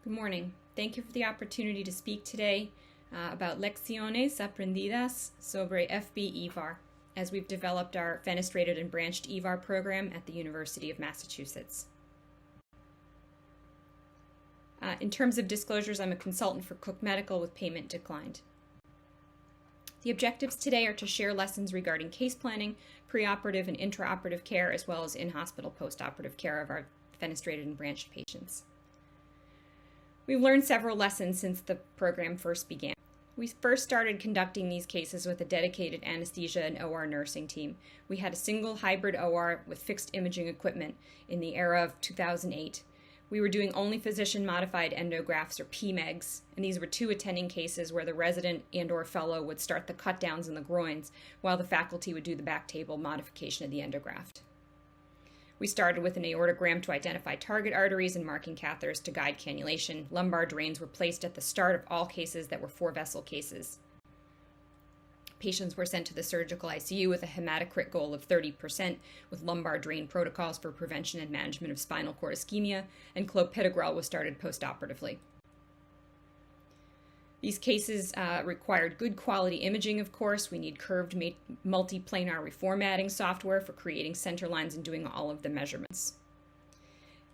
Good morning. Thank you for the opportunity to speak today about lecciones aprendidas sobre BEVAR, as we've developed our fenestrated and branched EVAR program at the University of Massachusetts. In terms of disclosures, I'm a consultant for Cook Medical with payment declined. The objectives today are to share lessons regarding case planning, preoperative and intraoperative care, as well as in-hospital postoperative care of our fenestrated and branched patients. We've learned several lessons since the program first began. We first started conducting these cases with a dedicated anesthesia and OR nursing team. We had a single hybrid OR with fixed imaging equipment in the era of 2008. We were doing only physician-modified endografts, or PMEGs, and these were 2 attending cases where the resident and/or fellow would start the cut-downs in the groins while the faculty would do the back table modification of the endograft. We started with an aortogram to identify target arteries and marking catheters to guide cannulation. Lumbar drains were placed at the start of all cases that were 4-vessel cases. Patients were sent to the surgical ICU with a hematocrit goal of 30%, with lumbar drain protocols for prevention and management of spinal cord ischemia, and clopidogrel was started postoperatively. These cases required good quality imaging, of course. We need curved multiplanar reformatting software for creating center lines and doing all of the measurements.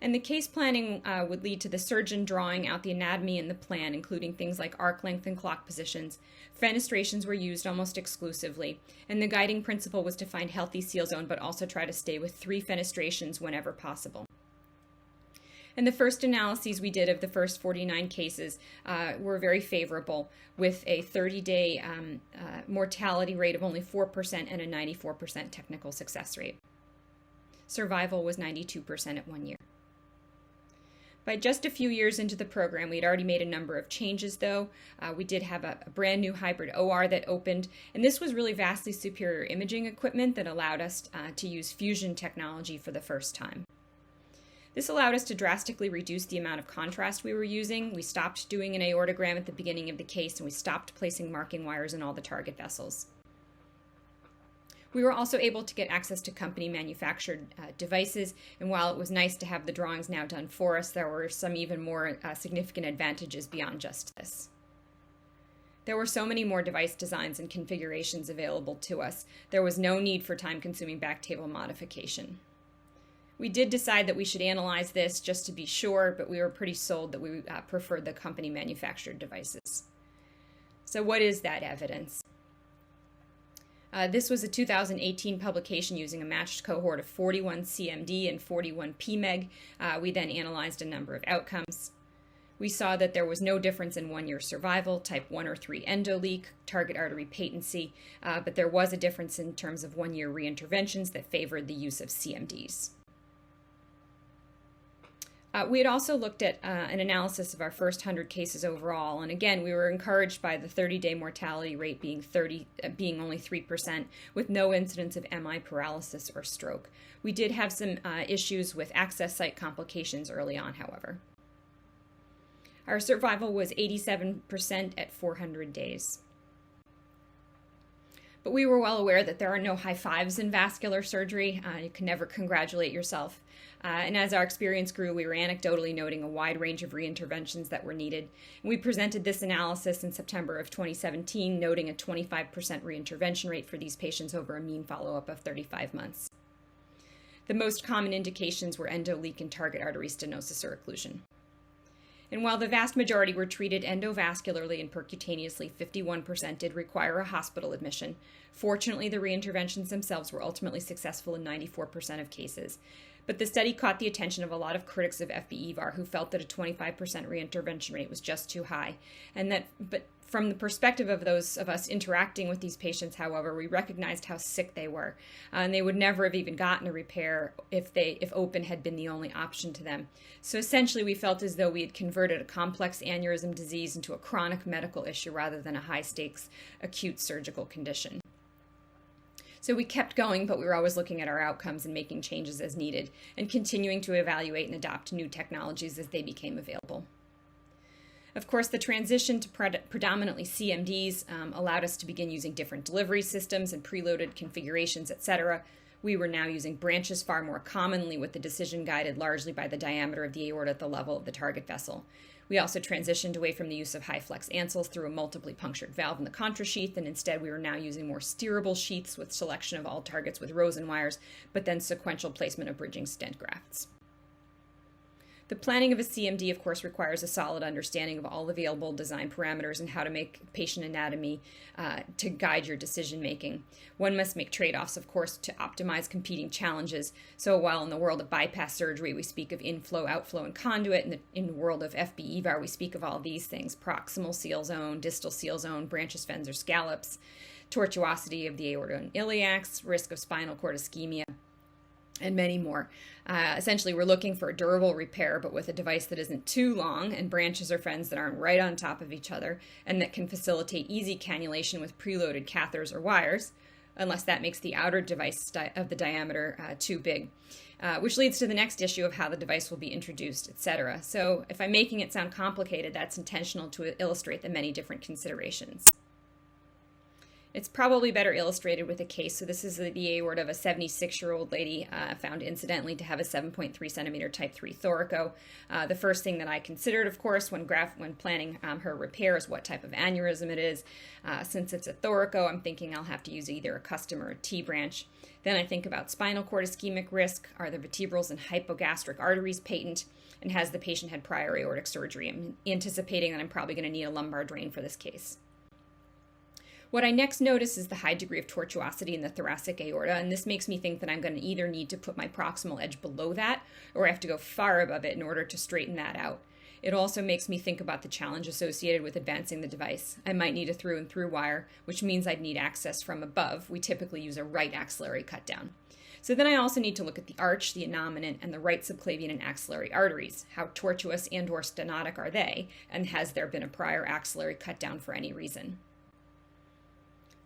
And the case planning would lead to the surgeon drawing out the anatomy and the plan, including things like arc length and clock positions. Fenestrations were used almost exclusively, and the guiding principle was to find healthy seal zone, but also try to stay with 3 fenestrations whenever possible. And the first analyses we did of the first 49 cases were very favorable, with a 30-day mortality rate of only 4% and a 94% technical success rate. Survival was 92% at 1 year. By just a few years into the program, we had already made a number of changes, though. We did have a brand new hybrid OR that opened, and this was really vastly superior imaging equipment that allowed us to use fusion technology for the first time. This allowed us to drastically reduce the amount of contrast we were using. We stopped doing an aortogram at the beginning of the case, and we stopped placing marking wires in all the target vessels. We were also able to get access to company-manufactured devices, and while it was nice to have the drawings now done for us, there were some even more significant advantages beyond just this. There were so many more device designs and configurations available to us. There was no need for time-consuming back table modification. We did decide that we should analyze this just to be sure, but we were pretty sold that we preferred the company-manufactured devices. So what is that evidence? This was a 2018 publication using a matched cohort of 41 CMD and 41 PMEG. We then analyzed a number of outcomes. We saw that there was no difference in 1-year survival, type 1 or 3 endoleak, target artery patency, but there was a difference in terms of 1-year reinterventions that favored the use of CMDs. We had also looked at an analysis of our first 100 cases overall, and again, we were encouraged by the 30-day mortality rate being only 3%, with no incidence of MI, paralysis, or stroke. We did have some issues with access site complications early on, however. Our survival was 87% at 400 days. But we were well aware that there are no high fives in vascular surgery. You can never congratulate yourself. And as our experience grew, we were anecdotally noting a wide range of reinterventions that were needed. And we presented this analysis in September of 2017, noting a 25% reintervention rate for these patients over a mean follow-up of 35 months. The most common indications were endoleak and target artery stenosis or occlusion. And while the vast majority were treated endovascularly and percutaneously, 51% did require a hospital admission. Fortunately, the reinterventions themselves were ultimately successful in 94% of cases. But the study caught the attention of a lot of critics of BEVAR who felt that a 25% reintervention rate was just too high. But from the perspective of those of us interacting with these patients, however, we recognized how sick they were. And they would never have even gotten a repair if open had been the only option to them. So essentially, we felt as though we had converted a complex aneurysm disease into a chronic medical issue rather than a high-stakes acute surgical condition. So we kept going, but we were always looking at our outcomes and making changes as needed, and continuing to evaluate and adopt new technologies as they became available. Of course, the transition to predominantly CMDs allowed us to begin using different delivery systems and preloaded configurations, etc., We were now using branches far more commonly, with the decision guided largely by the diameter of the aorta at the level of the target vessel. We also transitioned away from the use of high flex ansels through a multiply punctured valve in the contrasheath, and instead we were now using more steerable sheaths with selection of all targets with Rosen wires, but then sequential placement of bridging stent grafts. The planning of a CMD, of course, requires a solid understanding of all available design parameters and how to make patient anatomy to guide your decision making. One must make trade-offs, of course, to optimize competing challenges. So while in the world of bypass surgery, we speak of inflow, outflow, and conduit, and in the world of FB-EVAR, we speak of all these things: proximal seal zone, distal seal zone, branches, fens, or scallops, tortuosity of the aorta and iliacs, risk of spinal cord ischemia, and many more. Essentially, we're looking for a durable repair, but with a device that isn't too long, and branches or fens that aren't right on top of each other, and that can facilitate easy cannulation with preloaded catheters or wires, unless that makes the outer device of the diameter too big, which leads to the next issue of how the device will be introduced, etc. So if I'm making it sound complicated, that's intentional to illustrate the many different considerations. It's probably better illustrated with a case. So this is the aorta of a 76-year-old lady found incidentally to have a 7.3 centimeter type 3 thoraco. The first thing that I considered, of course, when planning her repair is what type of aneurysm it is. Since it's a thoraco, I'm thinking I'll have to use either a custom or a T-branch. Then I think about spinal cord ischemic risk. Are the vertebrals and hypogastric arteries patent? And has the patient had prior aortic surgery? I'm anticipating that I'm probably going to need a lumbar drain for this case. What I next notice is the high degree of tortuosity in the thoracic aorta, and this makes me think that I'm going to either need to put my proximal edge below that, or I have to go far above it in order to straighten that out. It also makes me think about the challenge associated with advancing the device. I might need a through and through wire, which means I'd need access from above. We typically use a right axillary cut down. So then I also need to look at the arch, the innominate, and the right subclavian and axillary arteries. How tortuous and or stenotic are they, and has there been a prior axillary cut down for any reason?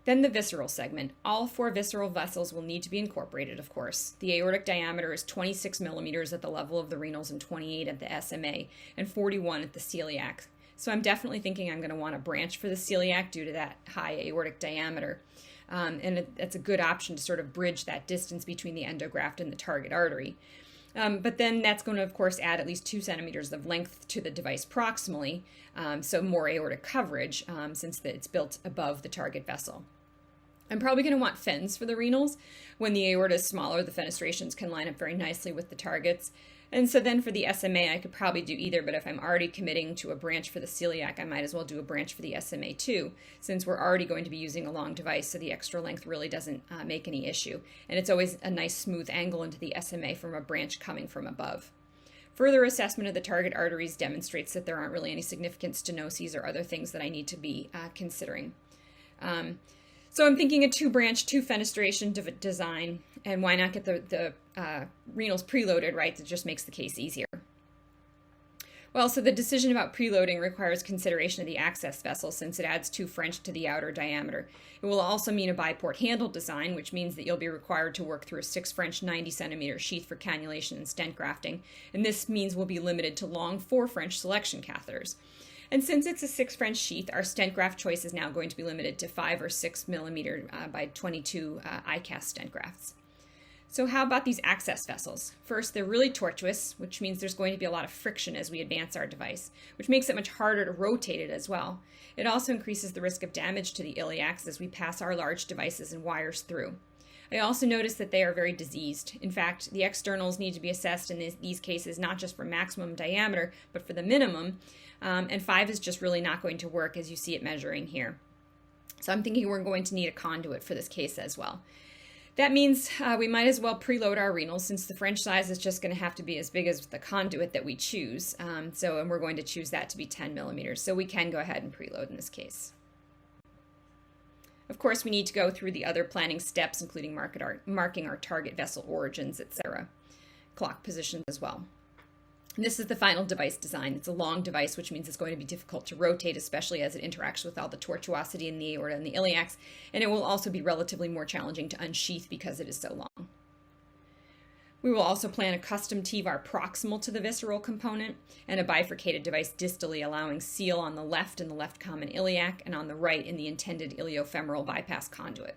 Then the visceral segment. All 4 visceral vessels will need to be incorporated, of course. The aortic diameter is 26 millimeters at the level of the renals and 28 at the SMA, and 41 at the celiac. So I'm definitely thinking I'm going to want a branch for the celiac due to that high aortic diameter. And it's a good option to sort of bridge that distance between the endograft and the target artery. But then that's going to, of course, add at least 2 centimeters of length to the device proximally, so more aortic coverage since it's built above the target vessel. I'm probably going to want fens for the renals. When the aorta is smaller, the fenestrations can line up very nicely with the targets. And so then for the SMA, I could probably do either, but if I'm already committing to a branch for the celiac, I might as well do a branch for the SMA too, since we're already going to be using a long device, so the extra length really doesn't make any issue. And it's always a nice smooth angle into the SMA from a branch coming from above. Further assessment of the target arteries demonstrates that there aren't really any significant stenoses or other things that I need to be considering. So I'm thinking a 2-branch, 2-fenestration design, and why not get the renals preloaded, right? That just makes the case easier. Well, so the decision about preloading requires consideration of the access vessel since it adds 2 French to the outer diameter. It will also mean a biport handle design, which means that you'll be required to work through a 6 French 90 centimeter sheath for cannulation and stent grafting, and this means we'll be limited to long 4 French selection catheters. And since it's a 6 French sheath, our stent graft choice is now going to be limited to 5 or 6 millimeter by 22 ICAST stent grafts. So how about these access vessels? First, they're really tortuous, which means there's going to be a lot of friction as we advance our device, which makes it much harder to rotate it as well. It also increases the risk of damage to the iliacs as we pass our large devices and wires through. I also noticed that they are very diseased. In fact, the externals need to be assessed in these cases not just for maximum diameter, but for the minimum, and 5 is just really not going to work as you see it measuring here. So I'm thinking we're going to need a conduit for this case as well. That means we might as well preload our renals since the French size is just going to have to be as big as the conduit that we choose. And we're going to choose that to be 10 millimeters. So we can go ahead and preload in this case. Of course, we need to go through the other planning steps, including marking our target vessel origins, etc. Clock positions as well. And this is the final device design. It's a long device, which means it's going to be difficult to rotate, especially as it interacts with all the tortuosity in the aorta and the iliacs, and it will also be relatively more challenging to unsheath because it is so long. We will also plan a custom TVAR proximal to the visceral component and a bifurcated device distally, allowing seal on the left in the left common iliac and on the right in the intended iliofemoral bypass conduit.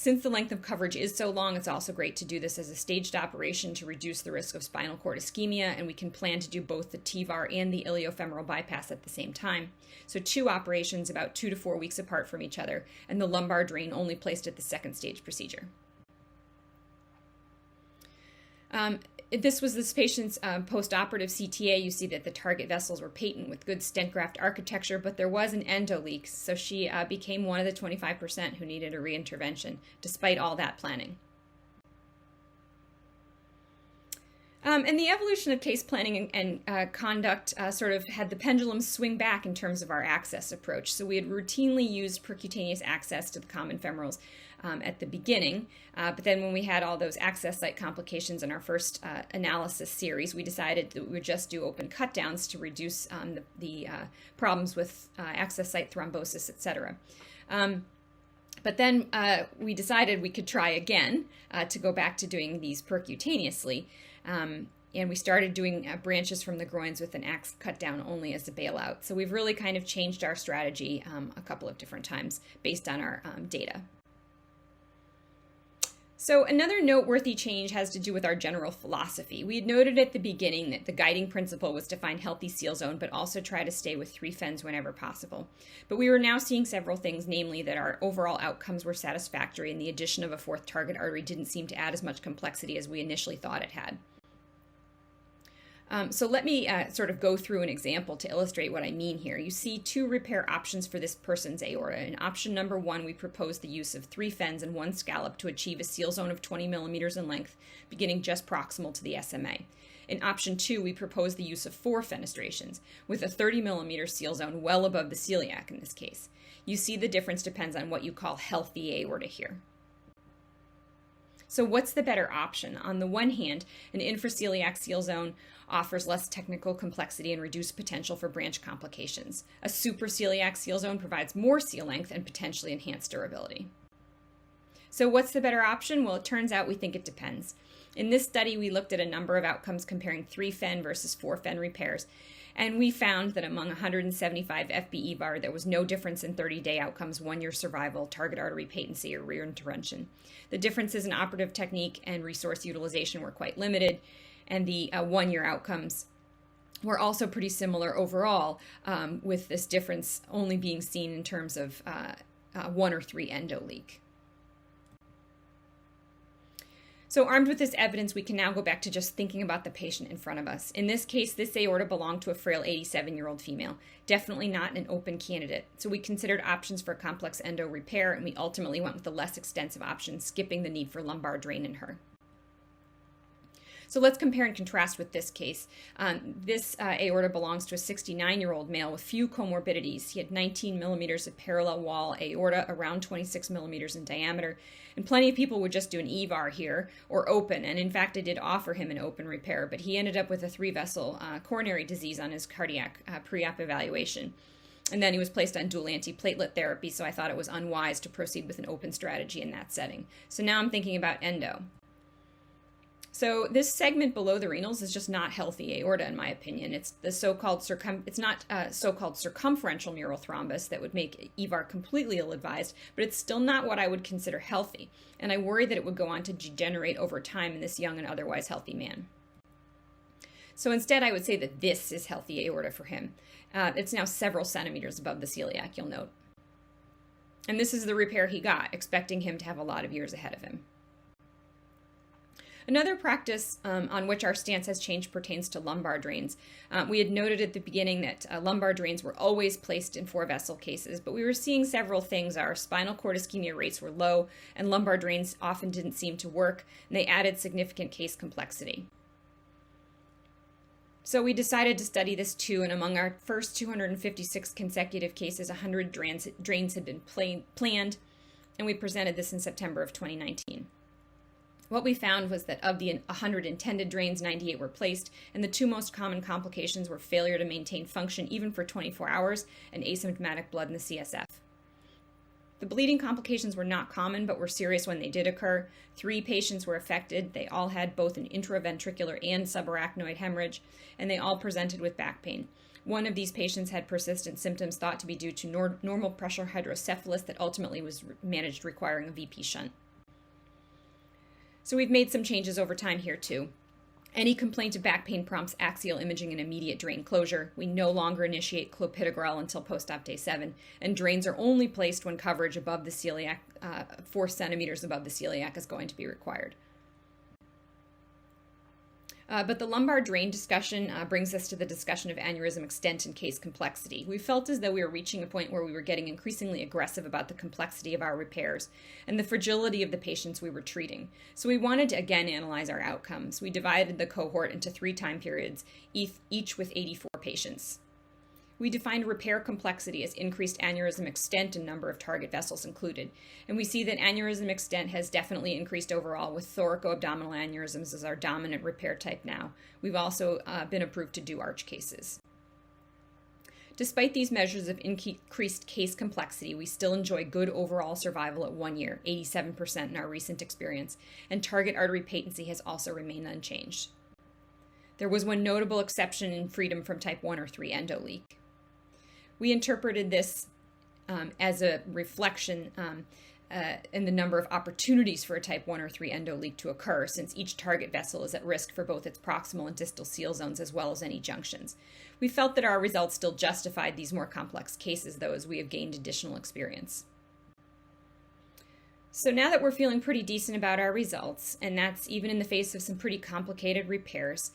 Since the length of coverage is so long, it's also great to do this as a staged operation to reduce the risk of spinal cord ischemia, and we can plan to do both the TEVAR and the iliofemoral bypass at the same time. So 2 operations about 2 to 4 weeks apart from each other, and the lumbar drain only placed at the second stage procedure. This was this patient's post-operative CTA. You see that the target vessels were patent with good stent graft architecture, but there was an endo leak, so she became one of the 25% who needed a reintervention, despite all that planning. And the evolution of case planning and conduct sort of had the pendulum swing back in terms of our access approach. So we had routinely used percutaneous access to the common femorals at the beginning, but then when we had all those access site complications in our first analysis series, we decided that we would just do open cut downs to reduce the problems with access site thrombosis, etc. But then we decided we could try again to go back to doing these percutaneously. And we started doing branches from the groins with an axe cut down only as a bailout. So we've really kind of changed our strategy a couple of different times based on our data. So another noteworthy change has to do with our general philosophy. We had noted at the beginning that the guiding principle was to find healthy seal zone, but also try to stay with 3 fens whenever possible. But we were now seeing several things, namely that our overall outcomes were satisfactory and the addition of a 4th target artery didn't seem to add as much complexity as we initially thought it had. So let me sort of go through an example to illustrate what I mean here. You see 2 repair options for this person's aorta. In option number 1, we proposed the use of 3 fens and 1 scallop to achieve a seal zone of 20 millimeters in length, beginning just proximal to the SMA. In option 2, we proposed the use of 4 fenestrations, with a 30 millimeter seal zone well above the celiac in this case. You see the difference depends on what you call healthy aorta here. So what's the better option? On the one hand, an infraceliac seal zone offers less technical complexity and reduced potential for branch complications. A supraceliac seal zone provides more seal length and potentially enhanced durability. So what's the better option? Well, it turns out we think it depends. In this study, we looked at a number of outcomes comparing 3 fen versus 4 fen repairs, and we found that among 175 FB-EVAR, there was no difference in 30-day outcomes, 1-year survival, target artery patency, or rear intervention. The differences in operative technique and resource utilization were quite limited, and the 1-year outcomes were also pretty similar overall, with this difference only being seen in terms of 1 or 3 endo leak. So armed with this evidence, we can now go back to just thinking about the patient in front of us. In this case, this aorta belonged to a frail 87-year-old female, definitely not an open candidate. So we considered options for complex endo repair, and we ultimately went with the less extensive option, skipping the need for lumbar drain in her. So let's compare and contrast with this case. This aorta belongs to a 69-year-old male with few comorbidities. He had 19 millimeters of parallel wall aorta, around 26 millimeters in diameter, and plenty of people would just do an EVAR here or open, and in fact I did offer him an open repair, but he ended up with a 3-vessel coronary disease on his cardiac pre-op evaluation. And then he was placed on dual antiplatelet therapy, so I thought it was unwise to proceed with an open strategy in that setting. So now I'm thinking about endo. So this segment below the renals is just not healthy aorta, in my opinion. It's the so-called it's not so-called circumferential mural thrombus that would make EVAR completely ill-advised, but it's still not what I would consider healthy. And I worry that it would go on to degenerate over time in this young and otherwise healthy man. So instead, I would say that this is healthy aorta for him. It's now several centimeters above the celiac, you'll note. And this is the repair he got, expecting him to have a lot of years ahead of him. Another practice on which our stance has changed pertains to lumbar drains. We had noted at the beginning that lumbar drains were always placed in 4-vessel cases, but we were seeing several things. Our spinal cord ischemia rates were low, and lumbar drains often didn't seem to work, and they added significant case complexity. So we decided to study this too, and among our first 256 consecutive cases, 100 drains had been planned, and we presented this in September of 2019. What we found was that of the 100 intended drains, 98 were placed, and the 2 most common complications were failure to maintain function even for 24 hours and asymptomatic blood in the CSF. The bleeding complications were not common, but were serious when they did occur. 3 patients were affected. They all had both an intraventricular and subarachnoid hemorrhage, and they all presented with back pain. One of these patients had persistent symptoms thought to be due to normal pressure hydrocephalus that ultimately was managed requiring a VP shunt. So we've made some changes over time here too. Any complaint of back pain prompts axial imaging and immediate drain closure. We no longer initiate clopidogrel until post-op day 7, and drains are only placed when coverage above the celiac, 4 centimeters above the celiac is going to be required. But the lumbar drain discussion brings us to the discussion of aneurysm extent and case complexity. We felt as though we were reaching a point where we were getting increasingly aggressive about the complexity of our repairs and the fragility of the patients we were treating. So we wanted to again analyze our outcomes. We divided the cohort into 3 time periods, each with 84 patients. We defined repair complexity as increased aneurysm extent and number of target vessels included. And we see that aneurysm extent has definitely increased overall, with thoracoabdominal aneurysms as our dominant repair type now. We've also been approved to do arch cases. Despite these measures of increased case complexity, we still enjoy good overall survival at 1 year, 87% in our recent experience, and target artery patency has also remained unchanged. There was one notable exception in freedom from type 1 or 3 endo leak. We interpreted this as a reflection in the number of opportunities for a type 1 or 3 endo leak to occur, since each target vessel is at risk for both its proximal and distal seal zones as well as any junctions. We felt that our results still justified these more complex cases, though, as we have gained additional experience. So now that we're feeling pretty decent about our results, and that's even in the face of some pretty complicated repairs,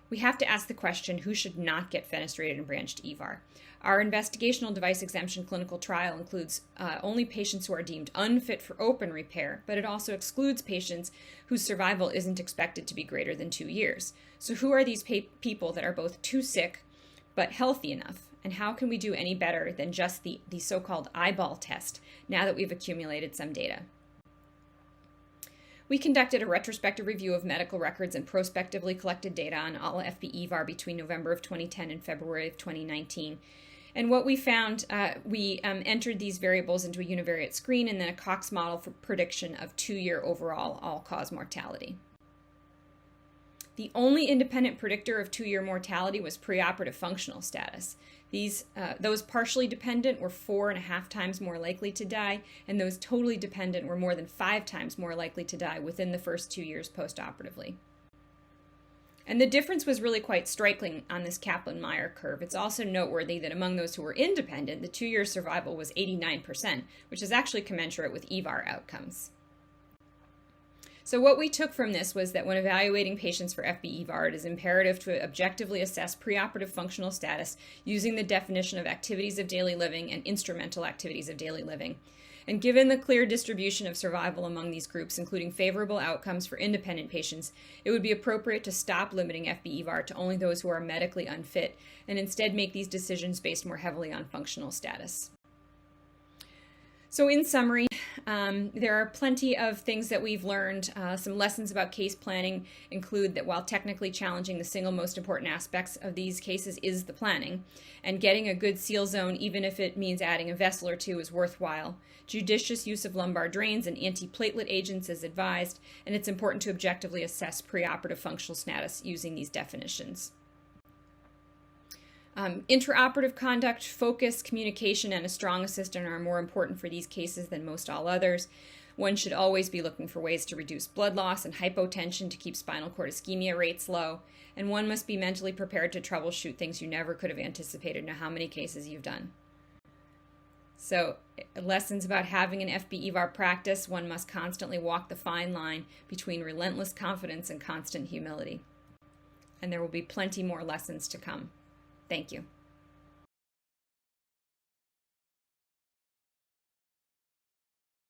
we have to ask the question, who should not get fenestrated and branched EVAR? Our investigational device exemption clinical trial includes only patients who are deemed unfit for open repair, but it also excludes patients whose survival isn't expected to be greater than 2 years. So who are these people that are both too sick but healthy enough? And how can we do any better than just the so-called eyeball test now that we've accumulated some data? We conducted a retrospective review of medical records and prospectively collected data on all FB-EVAR between November of 2010 and February of 2019. And what we found, we entered these variables into a univariate screen and then a Cox model for prediction of 2-year overall all-cause mortality. The only independent predictor of 2-year mortality was preoperative functional status. Those partially dependent were 4.5 times more likely to die, and those totally dependent were more than 5 times more likely to die within the first 2 years postoperatively. And the difference was really quite striking on this Kaplan-Meier curve. It's also noteworthy that among those who were independent, the 2-year survival was 89%, which is actually commensurate with EVAR outcomes. So what we took from this was that when evaluating patients for FB-EVAR, it is imperative to objectively assess preoperative functional status using the definition of activities of daily living and instrumental activities of daily living. And given the clear distribution of survival among these groups, including favorable outcomes for independent patients, it would be appropriate to stop limiting FB-EVAR to only those who are medically unfit and instead make these decisions based more heavily on functional status. So in summary, there are plenty of things that we've learned. Some lessons about case planning include that while technically challenging, the single most important aspects of these cases is the planning, and getting a good seal zone, even if it means adding a vessel or 2, is worthwhile. Judicious use of lumbar drains and antiplatelet agents is advised, and it's important to objectively assess preoperative functional status using these definitions. Intraoperative conduct, focus, communication, and a strong assistant are more important for these cases than most all others. One should always be looking for ways to reduce blood loss and hypotension to keep spinal cord ischemia rates low, and one must be mentally prepared to troubleshoot things you never could have anticipated, no matter how many cases you've done. So, lessons about having an FB-EVAR practice: one must constantly walk the fine line between relentless confidence and constant humility. And there will be plenty more lessons to come. Thank you.